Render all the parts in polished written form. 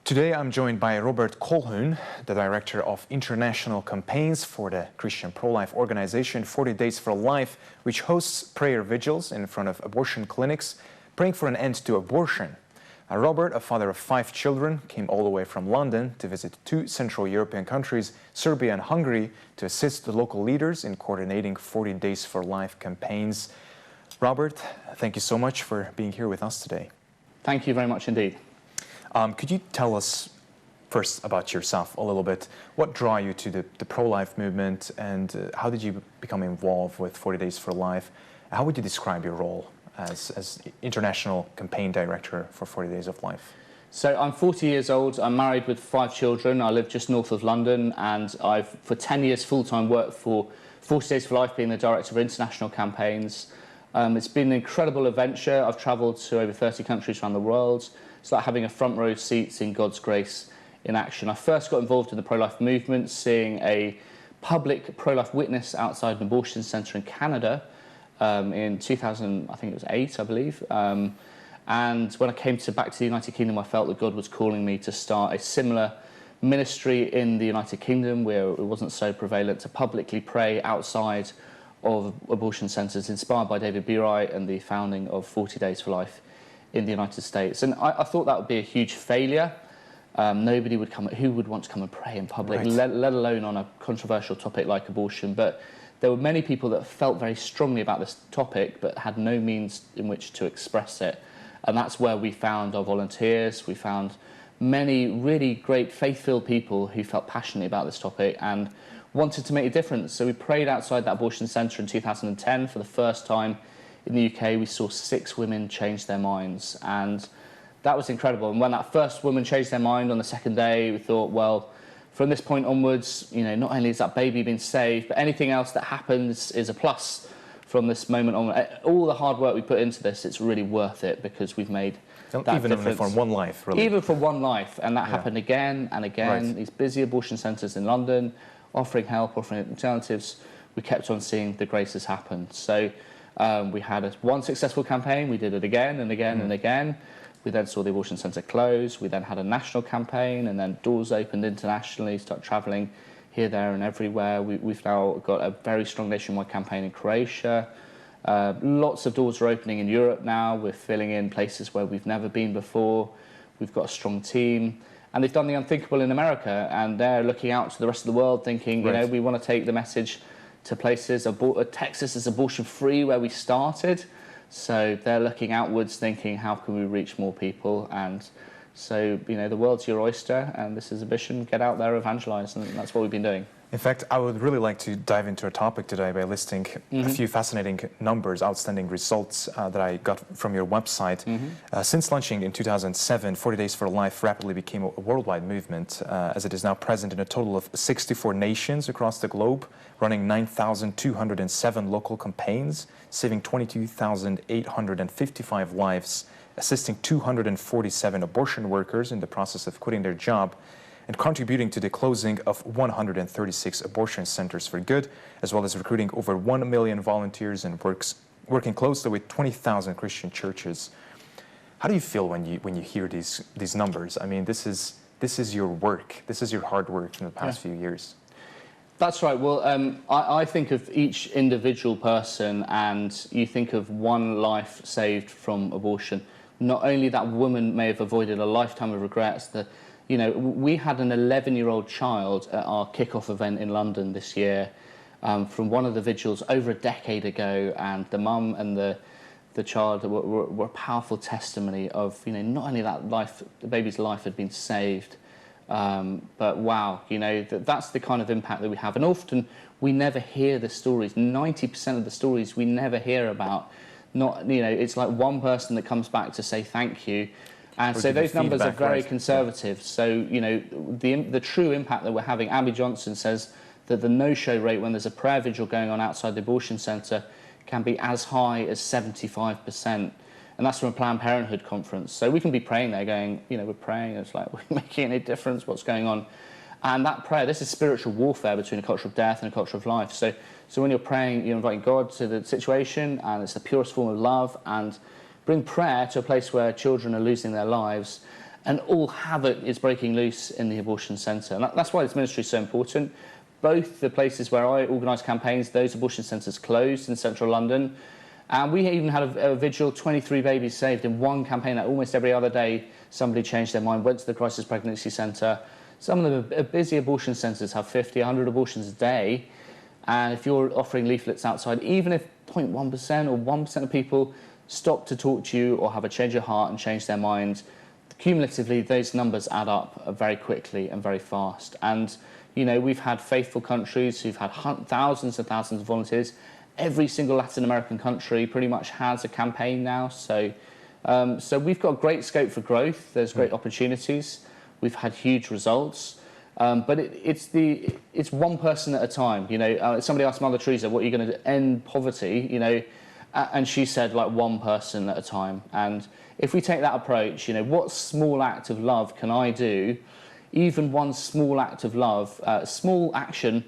Today I'm joined by Robert Colquhoun, the Director of International Campaigns for the Christian pro-life organization 40 Days for Life, which hosts prayer vigils in front of abortion clinics, praying for an end to abortion. Robert, a father of 5 children, came all the way from London to visit 2 Central European countries, Serbia and Hungary, to assist the local leaders in coordinating 40 Days for Life campaigns. Robert, thank you so much for being here with us today. Thank you very much indeed. Could you tell us first about yourself a little bit? What drew you to the pro-life movement, and how did you become involved with 40 Days for Life? How would you describe your role as International Campaign Director for 40 Days of Life? So I'm 40 years old, I'm married with 5 children, I live just north of London, and I've for 10 years full-time worked for 40 Days for Life, being the Director of International Campaigns. It's been an incredible adventure. I've travelled to over 30 countries around the world. It's like having a front row seat in God's grace in action. I first got involved in the pro-life movement, seeing a public pro-life witness outside an abortion centre in Canada in 2008, I believe. And when I came back to the United Kingdom, I felt that God was calling me to start a similar ministry in the United Kingdom, where it wasn't so prevalent, to publicly pray outside of abortion centres, inspired by David Wright and the founding of 40 Days for Life in the United States. And I thought that would be a huge failure. Nobody would come, who would want to come and pray in public, Right. let alone on a controversial topic like abortion. But there were many people that felt very strongly about this topic but had no means in which to express it. And that's where we found our volunteers. We found many really great faith-filled people who felt passionately about this topic and wanted to make a difference. So we prayed outside that abortion centre in 2010 for the first time. In the UK, we saw 6 women change their minds, and that was incredible. And when that first woman changed their mind on the second day, we thought, well, from this point onwards, you know, not only is that baby been saved, but anything else that happens is a plus from this moment on. All the hard work we put into this, it's really worth it, because we've made that even difference. only for one life, really. Even for one life, and that happened again and again. Right. These busy abortion centres in London, offering help, offering alternatives, we kept on seeing the graces happen. So we had one successful campaign, we did it again and again and again. We then saw the abortion centre close, we then had a national campaign, and then doors opened internationally, start travelling here, there and everywhere. We've now got a very strong nationwide campaign in Croatia. Lots of doors are opening in Europe now. We're filling in places where we've never been before. We've got a strong team. And they've done the unthinkable in America, and they're looking out to the rest of the world thinking, you know, we want to take the message to places. Texas is abortion-free, where we started. So they're looking outwards thinking, how can we reach more people? And so, you know, the world's your oyster, and this is a mission: get out there, evangelise, and that's what we've been doing. In fact, I would really like to dive into a topic today by listing a few fascinating numbers, outstanding results that I got from your website. Since launching in 2007, 40 Days for Life rapidly became a worldwide movement, as it is now present in a total of 64 nations across the globe, running 9,207 local campaigns, saving 22,855 lives, assisting 247 abortion workers in the process of quitting their job, and contributing to the closing of 136 abortion centers for good, as well as recruiting over 1 million volunteers and working closely with 20,000 Christian churches. How do you feel when you hear these numbers? I mean, this is your work. This is your hard work in the past few years. That's right. Well, I think of each individual person, and you think of one life saved from abortion. Not only that woman may have avoided a lifetime of regrets, you know, we had an 11-year-old child at our kick-off event in London this year from one of the vigils over a decade ago, and the mum and the child were a powerful testimony of, you know, not only that life, the baby's life had been saved, but wow, you know, that's the kind of impact that we have. And often we never hear the stories. 90% of the stories we never hear about. Not, you know, it's like one person that comes back to say thank you. And so those numbers are very conservative. So, you know, the true impact that we're having, Abby Johnson says that the no-show rate when there's a prayer vigil going on outside the abortion centre can be as high as 75%. And that's from a Planned Parenthood conference. So we can be praying there going, you know, we're praying, it's like, we're making any difference, what's going on? And that prayer, this is spiritual warfare between a culture of death and a culture of life. So when you're praying, you're inviting God to the situation, and it's the purest form of love, and bring prayer to a place where children are losing their lives. and all havoc is breaking loose in the abortion centre. And that's why this ministry is so important. Both the places where I organise campaigns, those abortion centres closed in central London. And we even had a vigil, 23 babies saved in one campaign. Almost every other day, somebody changed their mind, went to the crisis pregnancy centre. Some of the busy abortion centres have 50, 100 abortions a day. And if you're offering leaflets outside, even if 0.1% or 1% of people stop to talk to you or have a change of heart and change their mind, cumulatively, those numbers add up very quickly and very fast. And, you know, we've had faithful countries who've had thousands and thousands of volunteers. Every single Latin American country pretty much has a campaign now. So we've got great scope for growth. There's great opportunities. We've had huge results. But it's one person at a time. You know, somebody asked Mother Teresa, what are you going to do? End poverty? You know, and she said, like, one person at a time. And if we take that approach, you know, what small act of love can I do? Even one small act of love, small action.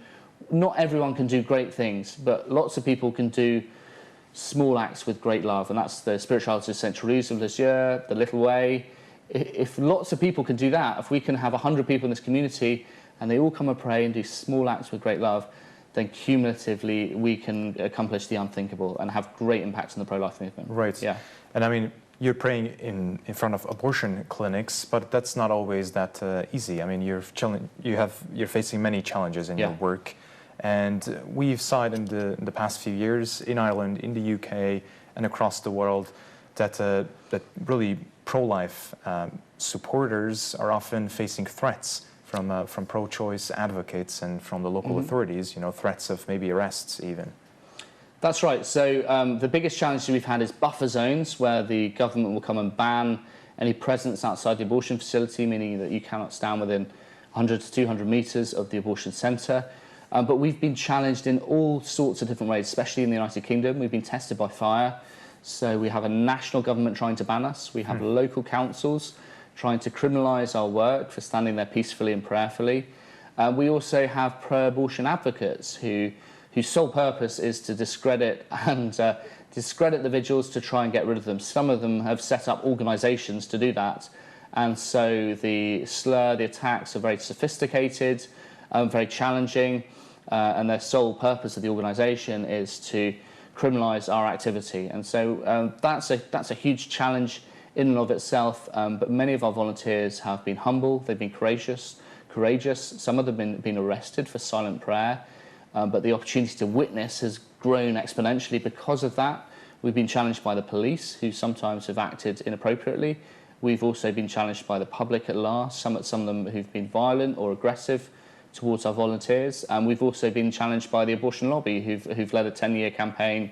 Not everyone can do great things, but lots of people can do small acts with great love. And that's the spirituality of St. Teresa of Lisieux, the Little Way. If lots of people can do that, if we can have 100 people in this community and they all come and pray and do small acts with great love, then cumulatively we can accomplish the unthinkable and have great impact on the pro-life movement. Right. Yeah. And I mean, you're praying in front of abortion clinics, but that's not always that easy. I mean, you're facing many challenges in your work. And we've saw it in the past few years in Ireland, in the UK, and across the world that really pro-life supporters are often facing threats from pro-choice advocates and from the local authorities. You know, threats of maybe arrests even. That's right. So the biggest challenge we've had is buffer zones, where the government will come and ban any presence outside the abortion facility, meaning that you cannot stand within 100 to 200 metres of the abortion centre. But we've been challenged in all sorts of different ways, especially in the United Kingdom. We've been tested by fire. So we have a national government trying to ban us. We have local councils trying to criminalise our work for standing there peacefully and prayerfully. We also have pro-abortion advocates whose sole purpose is to discredit the vigils to try and get rid of them. Some of them have set up organisations to do that. And so the attacks are very sophisticated, very challenging, and their sole purpose of the organisation is to criminalise our activity. And so that's a huge challenge in and of itself, but many of our volunteers have been humble, they've been courageous. Some of them have been arrested for silent prayer, but the opportunity to witness has grown exponentially because of that. We've been challenged by the police, who sometimes have acted inappropriately. We've also been challenged by the public at large, some of them who've been violent or aggressive towards our volunteers. And we've also been challenged by the abortion lobby, who've led a 10-year campaign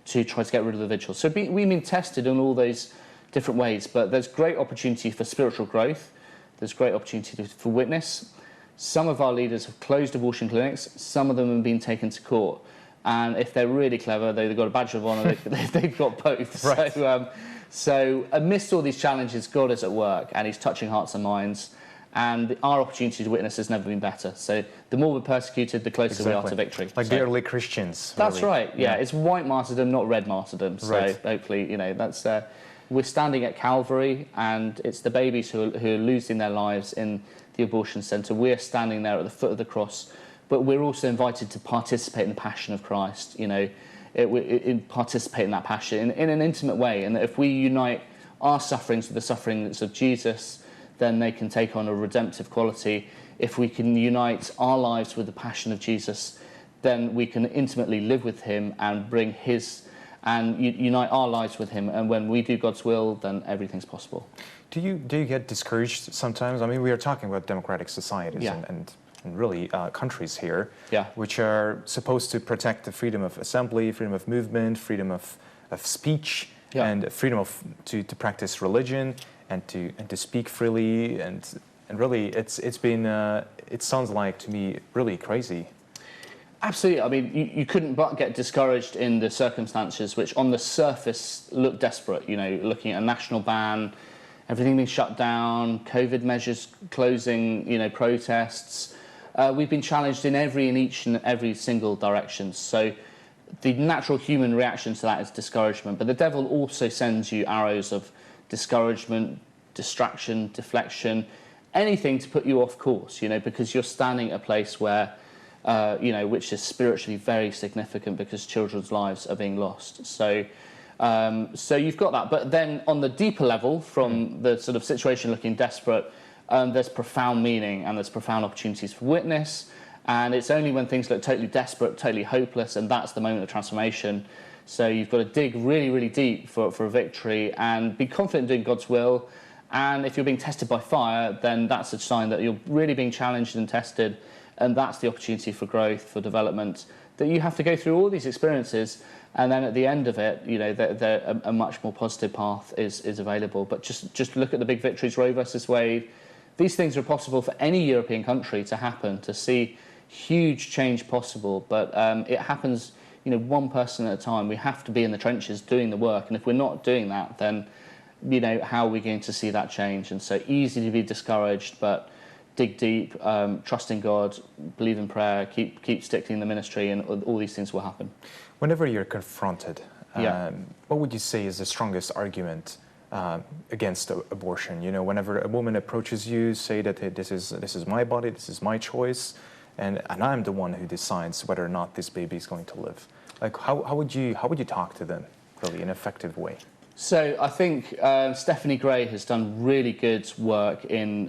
to try to get rid of the vigil. So we've been tested in all those different ways, but there's great opportunity for spiritual growth. There's great opportunity for witness. Some of our leaders have closed abortion clinics. Some of them have been taken to court. And if they're really clever, they've got a badge of honour, they've got both. Right. So amidst all these challenges, God is at work and he's touching hearts and minds. And our opportunity to witness has never been better. So the more we're persecuted, the closer we are to victory. Like the early Christians. That's right, yeah. It's white martyrdom, not red martyrdom. So hopefully, you know, that's... we're standing at Calvary, and it's the babies who are losing their lives in the abortion centre. We're standing there at the foot of the cross, but we're also invited to participate in the passion of Christ, you know, participate in that passion in an intimate way. And that if we unite our sufferings with the sufferings of Jesus, then they can take on a redemptive quality. If we can unite our lives with the passion of Jesus, then we can intimately live with him and bring his... and unite our lives with him. And when we do God's will, then everything's possible. Do you get discouraged sometimes? I mean, we are talking about democratic societies and really countries here, which are supposed to protect the freedom of assembly, freedom of movement, freedom of speech, and freedom to practice religion and to speak freely. And really, it's been it sounds like to me really crazy. Absolutely. I mean, you couldn't but get discouraged in the circumstances which on the surface look desperate, you know, looking at a national ban, everything being shut down, COVID measures closing, you know, protests. We've been challenged in each and every single direction. So the natural human reaction to that is discouragement. But the devil also sends you arrows of discouragement, distraction, deflection, anything to put you off course, because you're standing at a place where, which is spiritually very significant because children's lives are being lost. So you've got that. But then on the deeper level, from the sort of situation looking desperate, there's profound meaning and there's profound opportunities for witness. And it's only when things look totally desperate, totally hopeless, and that's the moment of transformation. So you've got to dig really, really deep for a victory and be confident in doing God's will. And if you're being tested by fire, then that's a sign that you're really being challenged and tested. And that's the opportunity for growth, for development, that you have to go through all these experiences. And then at the end of it, a much more positive path is available. But just look at the big victories, Roe versus Wade. These things are possible for any European country to happen, to see huge change possible. But it happens, one person at a time. We have to be in the trenches doing the work. And if we're not doing that, then, how are we going to see that change? And so easy to be discouraged, but dig deep, trust in God, believe in prayer, keep sticking in the ministry, and all these things will happen. Whenever you're confronted, Yeah. what would you say is the strongest argument against abortion? Whenever a woman approaches you, say that, hey, this is my body, this is my choice, and I'm the one who decides whether or not this baby is going to live. Like, how would you talk to them really in an effective way? So I think Stephanie Gray has done really good work in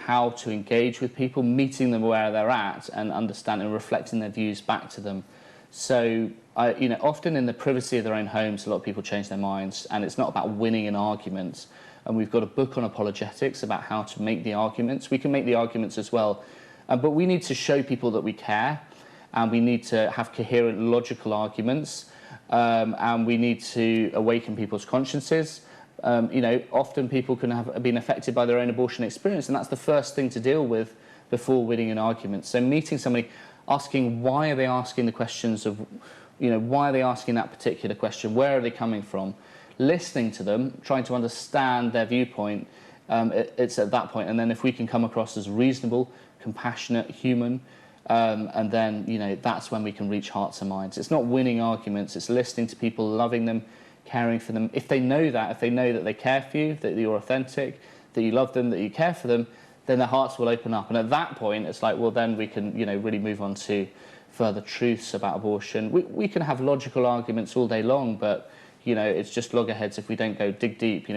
how to engage with people, meeting them where they're at and understanding and reflecting their views back to them. So, often in the privacy of their own homes, a lot of people change their minds, and it's not about winning an argument. And we've got a book on apologetics about how to make the arguments. We can make the arguments as well, but we need to show people that we care, and we need to have coherent, logical arguments. And we need to awaken people's consciences. Often people can have been affected by their own abortion experience, and that's the first thing to deal with before winning an argument. So meeting somebody, asking why are they asking the questions of, why are they asking that particular question? Where are they coming from? Listening to them, trying to understand their viewpoint. It's at that point. And then if we can come across as reasonable, compassionate, human, and then, that's when we can reach hearts and minds. It's not winning arguments, it's listening to people, loving them, caring for them. If they know that they care for you, that you're authentic, that you love them, that you care for them, then their hearts will open up. And at that point, it's like, well, then we can, really move on to further truths about abortion. We can have logical arguments all day long, but, it's just loggerheads if we don't go dig deep.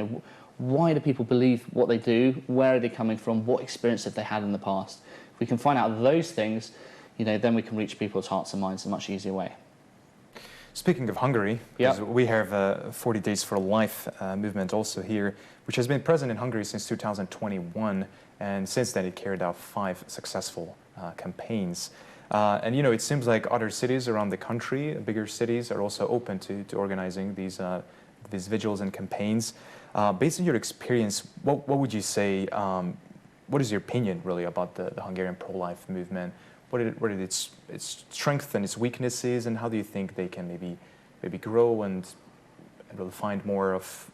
Why do people believe what they do? Where are they coming from? What experience have they had in the past? If we can find out those things, then we can reach people's hearts and minds in a much easier way. Speaking of Hungary, yeah. We have a 40 Days for Life movement also here, which has been present in Hungary since 2021, and since then it carried out 5 successful campaigns. And it seems like other cities around the country, bigger cities, are also open to organizing these vigils and campaigns. Based on your experience, what would you say? What is your opinion really about the Hungarian pro-life movement? What are its strengths and its weaknesses, and how do you think they can maybe grow and really find more of,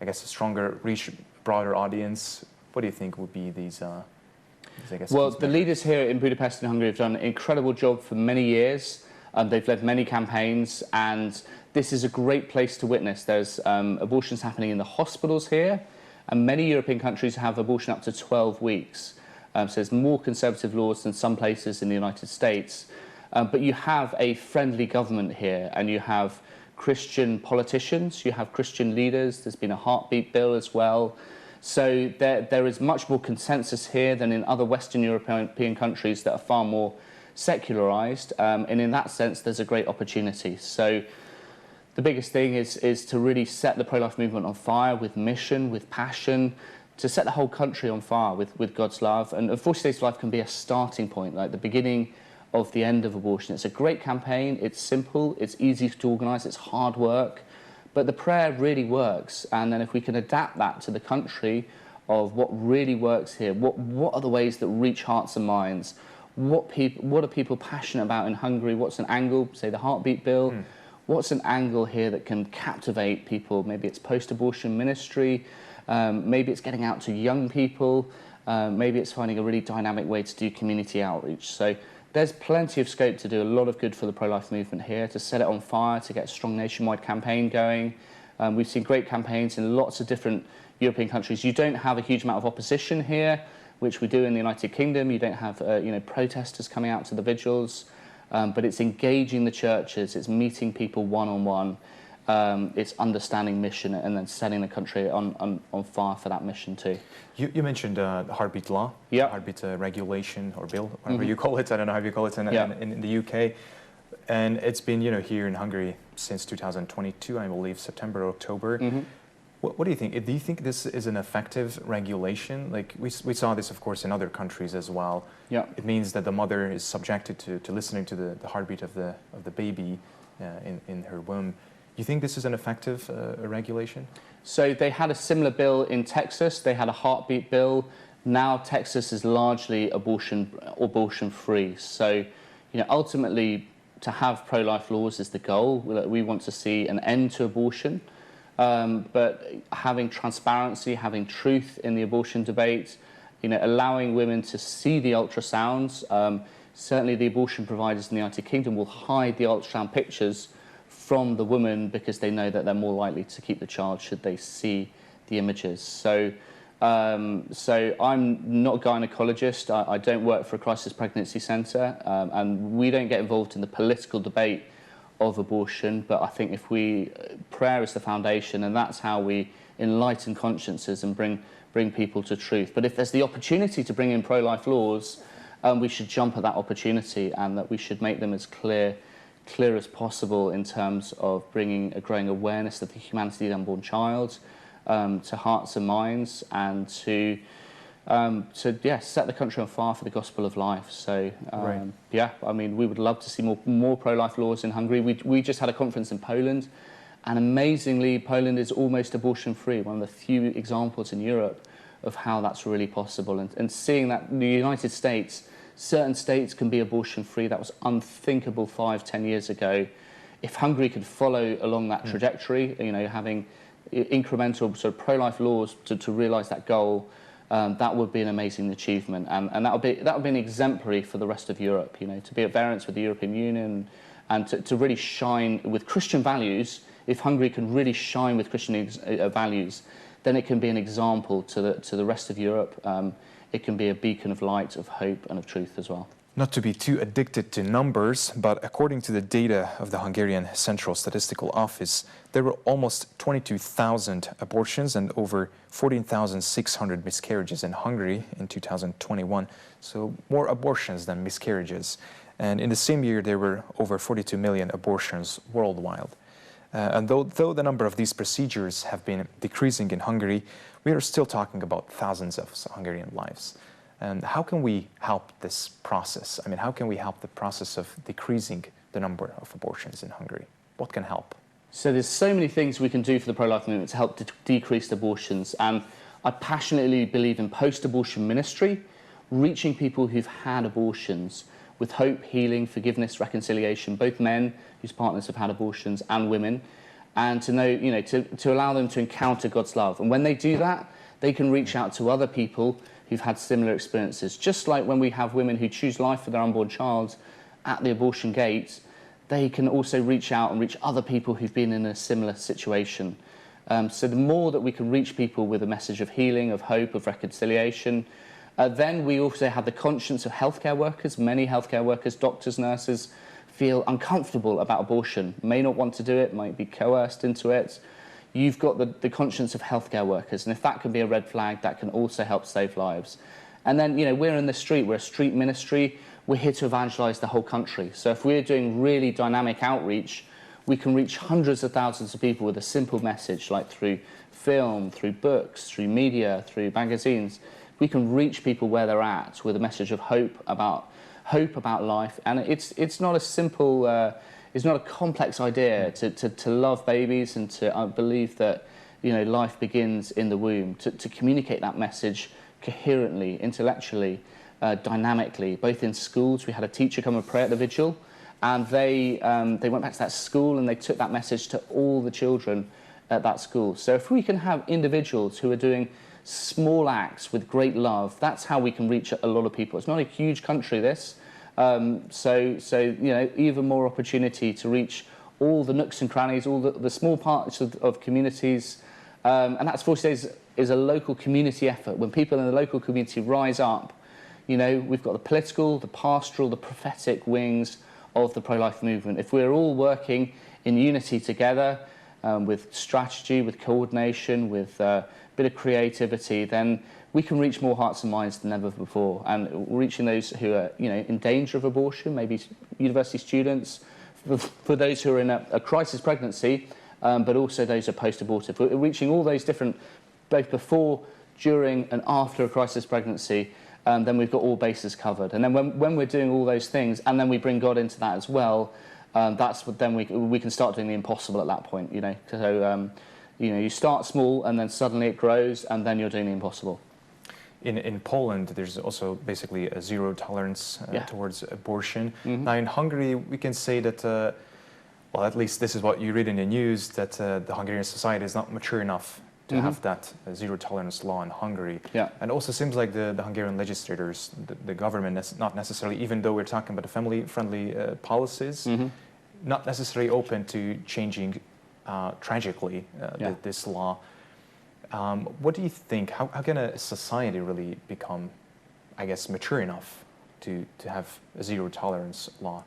I guess, a stronger, reach broader audience? What do you think would be these? Well, the leaders here in Budapest and Hungary have done an incredible job for many years. They've led many campaigns, and this is a great place to witness. There's abortions happening in the hospitals here, and many European countries have abortion up to 12 weeks. So there's more conservative laws than some places in the United States. But you have a friendly government here, and you have Christian politicians, you have Christian leaders. There's been a heartbeat bill as well. So there is much more consensus here than in other Western European countries that are far more secularized. And in that sense, there's a great opportunity. So the biggest thing is to really set the pro-life movement on fire with mission, with passion, to set the whole country on fire with God's love. And 40 Days for Life can be a starting point, like the beginning of the end of abortion. It's a great campaign, it's simple, it's easy to organise, it's hard work, but the prayer really works. And then if we can adapt that to the country of what really works here, what are the ways that reach hearts and minds, what are people passionate about in Hungary, what's an angle, say the heartbeat bill, what's an angle here that can captivate people? Maybe it's post-abortion ministry, maybe it's getting out to young people, maybe it's finding a really dynamic way to do community outreach. So there's plenty of scope to do a lot of good for the pro-life movement here, to set it on fire, to get a strong nationwide campaign going. We've seen great campaigns in lots of different European countries. You don't have a huge amount of opposition here, which we do in the United Kingdom. You don't have protesters coming out to the vigils, but it's engaging the churches, it's meeting people one-on-one, it's understanding mission and then setting the country on fire for that mission too. You mentioned the heartbeat law, yep. heartbeat regulation or bill, whatever you call it. I don't know how you call it in the UK. And it's been here in Hungary since 2022, I believe, September or October. What do you think? Do you think this is an effective regulation? Like we saw this, of course, in other countries as well. Yeah. It means that the mother is subjected to listening to the heartbeat of the baby in her womb. You think this is an effective regulation? So they had a similar bill in Texas. They had a heartbeat bill. Now Texas is largely abortion free. So ultimately, to have pro-life laws is the goal. We want to see an end to abortion. But having transparency, having truth in the abortion debate, allowing women to see the ultrasounds. Certainly the abortion providers in the United Kingdom will hide the ultrasound pictures from the woman because they know that they're more likely to keep the child should they see the images. So I'm not a gynecologist. I don't work for a crisis pregnancy centre, and we don't get involved in the political debate of abortion, but I think prayer is the foundation, and that's how we enlighten consciences and bring people to truth. But if there's the opportunity to bring in pro-life laws, we should jump at that opportunity, and that we should make them as clear as possible in terms of bringing a growing awareness of the humanity of the unborn child to hearts and minds, and to set the country on fire for the gospel of life. So we would love to see more pro-life laws in Hungary. We just had a conference in Poland, and amazingly Poland is almost abortion free, one of the few examples in Europe of how that's really possible, and seeing that in the United States certain states can be abortion free. That was unthinkable 5-10 years ago. If Hungary could follow along that trajectory, having incremental sort of pro-life laws to realise that goal, that would be an amazing achievement, and that would be an exemplary for the rest of Europe. To be at variance with the European Union, and to really shine with Christian values. If Hungary can really shine with Christian values, then it can be an example to the rest of Europe. It can be a beacon of light, of hope, and of truth as well. Not to be too addicted to numbers, but according to the data of the Hungarian Central Statistical Office, there were almost 22,000 abortions and over 14,600 miscarriages in Hungary in 2021. So more abortions than miscarriages. And in the same year, there were over 42 million abortions worldwide. And though the number of these procedures have been decreasing in Hungary, we are still talking about thousands of Hungarian lives. And how can we help this process? I mean, how can we help the process of decreasing the number of abortions in Hungary? What can help? So there's so many things we can do for the pro-life movement to help decrease abortions. And I passionately believe in post-abortion ministry, reaching people who've had abortions with hope, healing, forgiveness, reconciliation, both men whose partners have had abortions and women, and to know, to allow them to encounter God's love. And when they do that, they can reach out to other people who've had similar experiences. Just like when we have women who choose life for their unborn child at the abortion gate, they can also reach out and reach other people who've been in a similar situation. So the more that we can reach people with a message of healing, of hope, of reconciliation, then we also have the conscience of healthcare workers. Many healthcare workers, doctors, nurses, feel uncomfortable about abortion, may not want to do it, might be coerced into it. You've got the conscience of healthcare workers, and if that can be a red flag, that can also help save lives. And then, we're in the street, we're a street ministry, we're here to evangelise the whole country. So if we're doing really dynamic outreach, we can reach hundreds of thousands of people with a simple message, like through film, through books, through media, through magazines. We can reach people where they're at with a message of hope about life. And it's not a simple, it's not a complex idea to love babies and to believe that life begins in the womb. To communicate that message coherently, intellectually, dynamically. Both in schools, we had a teacher come and pray at the vigil, and they went back to that school and they took that message to all the children at that school. So if we can have individuals who are doing small acts with great love, that's how we can reach a lot of people. It's not a huge country, this. So even more opportunity to reach all the nooks and crannies, all the small parts of communities And that's 40 days is a local community effort. When people in the local community rise up, you know, we've got the political, the pastoral, the prophetic wings of the pro-life movement. If we're all working in unity together, with strategy, with coordination, with a bit of creativity, then we can reach more hearts and minds than ever before. And reaching those who are, you know, in danger of abortion, maybe university students, for those who are in a crisis pregnancy, but also those who are post-abortive. We're reaching all those different, both before, during and after a crisis pregnancy, then we've got all bases covered. And then when we're doing all those things, and then we bring God into that as well, that's what then we can start doing the impossible at that point, you know. So, you know, you start small and then suddenly it grows and then you're doing the impossible. In Poland, there's also basically a zero tolerance towards abortion. Mm-hmm. Now, in Hungary, we can say that, well, at least this is what you read in the news, that the Hungarian society is not mature enough to have that zero tolerance law in Hungary. Yeah. And also seems like the Hungarian legislators, the government, not necessarily, even though we're talking about the family-friendly policies, not necessarily open to changing tragically this law. What do you think? How can a society really become, I guess, mature enough to have a zero tolerance law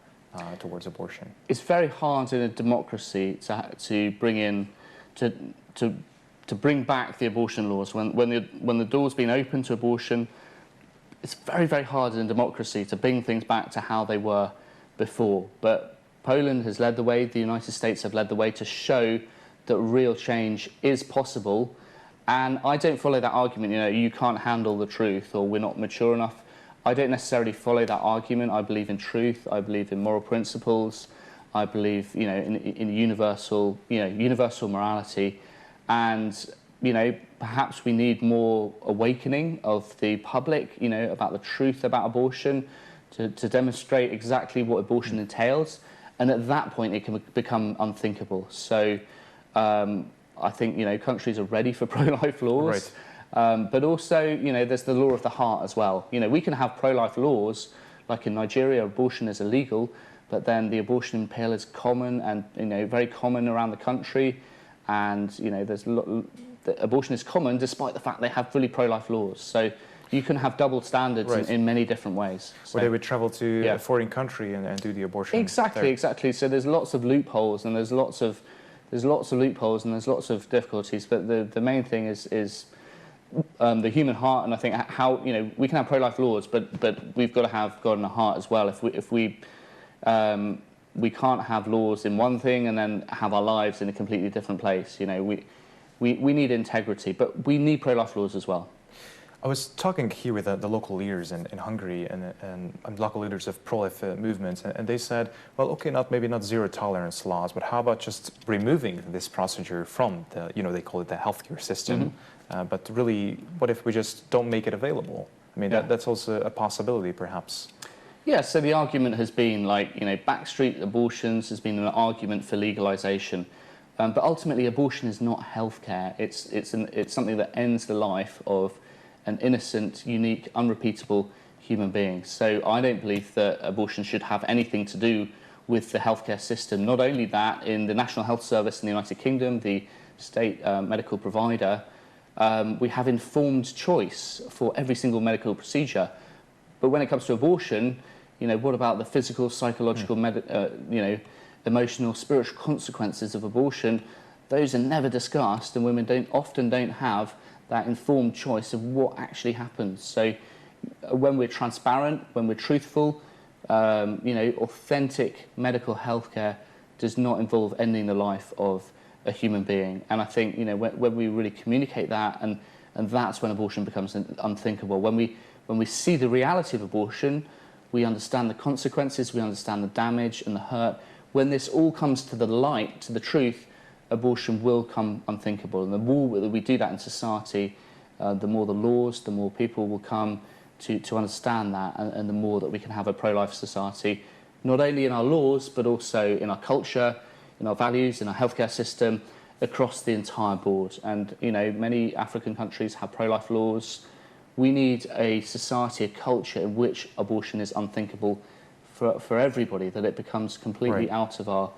towards abortion? It's very hard in a democracy to bring in to bring back the abortion laws when the door's been open to abortion. It's very, very hard in a democracy to bring things back to how they were before. But Poland has led the way. The United States have led the way to show that real change is possible. And I don't follow that argument, you know, you can't handle the truth or we're not mature enough. I don't necessarily follow that argument. I believe in truth. I believe in moral principles. I believe, you know, in universal morality. And, you know, perhaps we need more awakening of the public, you know, about the truth about abortion to demonstrate exactly what abortion entails. And at that point, it can become unthinkable. So I think, you know, countries are ready for pro-life laws. Right. But also, you know, there's the law of the heart as well. You know, we can have pro-life laws, like in Nigeria, abortion is illegal, but then the abortion pill is common and, you know, very common around the country. And, you know, the abortion is common despite the fact they have fully pro-life laws. So you can have double standards in many different ways. So, or they would travel to a foreign country and do the abortion. Exactly. So there's lots of loopholes and there's lots of loopholes and there's lots of difficulties. But the main thing is the human heart. And I think how, you know, we can have pro-life laws, but we've got to have God in our heart as well. If we can't have laws in one thing and then have our lives in a completely different place. You know, we need integrity, but we need pro-life laws as well. I was talking here with the local leaders in Hungary and local leaders of pro-life movements, and they said, well, okay, maybe not zero tolerance laws, but how about just removing this procedure from the, you know, they call it the healthcare system, but really, what if we just don't make it available? I mean, that's also a possibility, perhaps. Yeah, so the argument has been like, you know, backstreet abortions has been an argument for legalization. But ultimately, abortion is not healthcare. It's something that ends the life of an innocent, unique, unrepeatable human being. So I don't believe that abortion should have anything to do with the healthcare system. Not only that, in the National Health Service in the United Kingdom, the state medical provider, we have informed choice for every single medical procedure. But when it comes to abortion, you know, what about the physical, psychological, you know, emotional, spiritual consequences of abortion? Those are never discussed, and women often don't have that informed choice of what actually happens. So when we're transparent, when we're truthful, you know, authentic medical healthcare does not involve ending the life of a human being. And I think, you know, when we really communicate that, and that's when abortion becomes unthinkable. When we see the reality of abortion, we understand the consequences, we understand the damage and the hurt. When this all comes to the light, to the truth, abortion will come unthinkable. And the more that we do that in society, the more the laws, the more people will come to understand that, and the more that we can have a pro-life society, not only in our laws, but also in our culture, in our values, in our healthcare system, across the entire board. And, you know, many African countries have pro-life laws. We need a society, a culture in which abortion is unthinkable for everybody, that it becomes completely out of our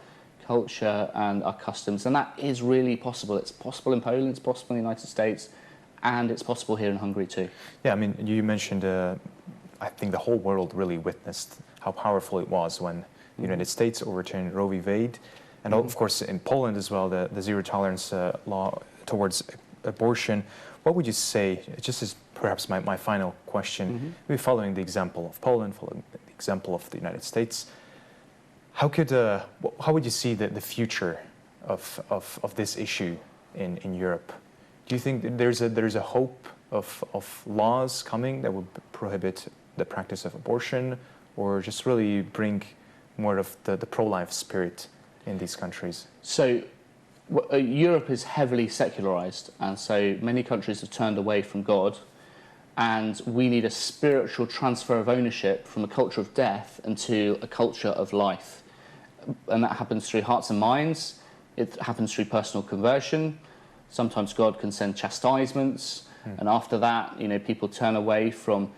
culture and our customs, and that is really possible. It's possible in Poland, it's possible in the United States, and it's possible here in Hungary too. Yeah, I mean, you mentioned, I think the whole world really witnessed how powerful it was when the United States overturned Roe v. Wade, and of course in Poland as well, the zero tolerance law towards abortion. What would you say, just as perhaps my final question, maybe following the example of Poland, following the example of the United States, how would you see the future of this issue in Europe? Do you think there's a hope of laws coming that would prohibit the practice of abortion, or just really bring more of the pro-life spirit in these countries? So Europe is heavily secularized, and so many countries have turned away from God, and we need a spiritual transfer of ownership from a culture of death into a culture of life. And that happens through hearts and minds. It happens through personal conversion. Sometimes God can send chastisements, and after that, people turn away from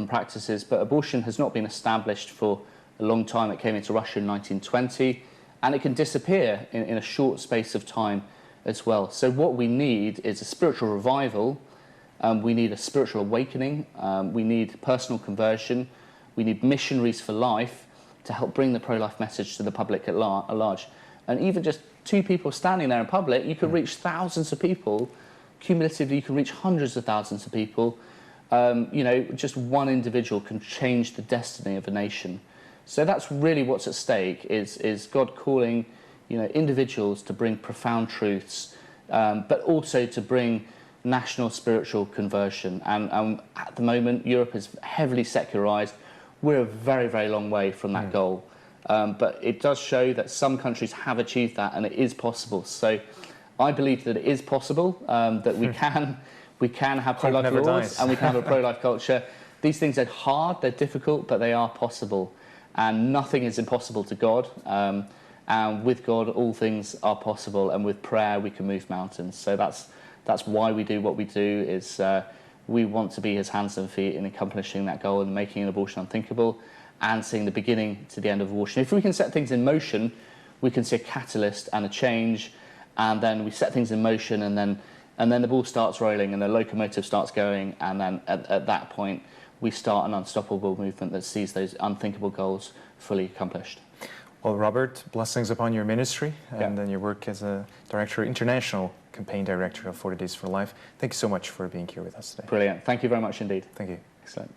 practices. But abortion has not been established for a long time. It came into Russia in 1920, and it can disappear in a short space of time as well. So what we need is a spiritual revival. We need a spiritual awakening. We need personal conversion. We need missionaries for life to help bring the pro-life message to the public at large. And even just 2 people standing there in public, you can reach thousands of people. Cumulatively, you can reach hundreds of thousands of people. Just one individual can change the destiny of a nation. So that's really what's at stake, is God calling individuals to bring profound truths, but also to bring national spiritual conversion. And at the moment, Europe is heavily secularized. We're a very, very long way from that goal. But it does show that some countries have achieved that, and it is possible. So I believe that it is possible, that we can have pro-life laws and we can have a pro-life culture. These things are hard, they're difficult, but they are possible. And nothing is impossible to God. And with God, all things are possible. And with prayer, we can move mountains. So that's why we do what we do, is we want to be his hands and feet in accomplishing that goal and making an abortion unthinkable, and seeing the beginning to the end of abortion. If we can set things in motion, we can see a catalyst and a change, and then we set things in motion, and then the ball starts rolling and the locomotive starts going, and then at that point we start an unstoppable movement that sees those unthinkable goals fully accomplished. Well, Robert, blessings upon your ministry and then your work as a international campaign director of 40 Days for Life. Thank you so much for being here with us today. Brilliant. Thank you very much indeed. Thank you. Excellent.